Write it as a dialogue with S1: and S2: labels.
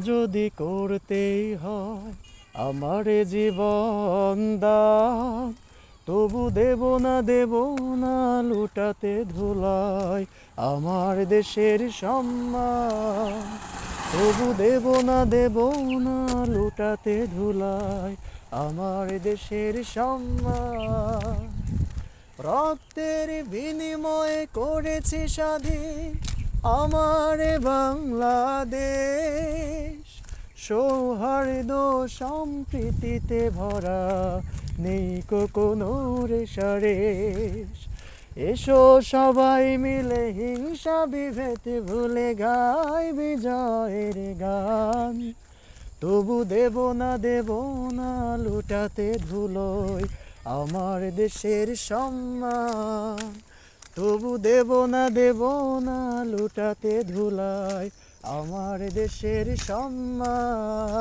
S1: যদি করতেই হয় আমার জীবন দান, তবু দেব না লুটাতে ধুলাই আমার দেশের সম্মান। তবু দেব না লুটাতে ধুলাই আমার দেশের সম্মান। রক্তের বিনিময়ে করেছি স্বাধীন আমার বাংলাদেশ। সৌহার্দ্য সম্প্রীতিতে ভরা, নেই কোনো রেশারেশ। এসো সবাই মিলে হিংসা বিভেদ ভুলে গাই বিজয়ের গান। তবু দেব না লুটাতে ধুলোয় আমার দেশের সম্মান। তবু দেব না লুটাতে ধুলায় আমার দেশের সম্মান।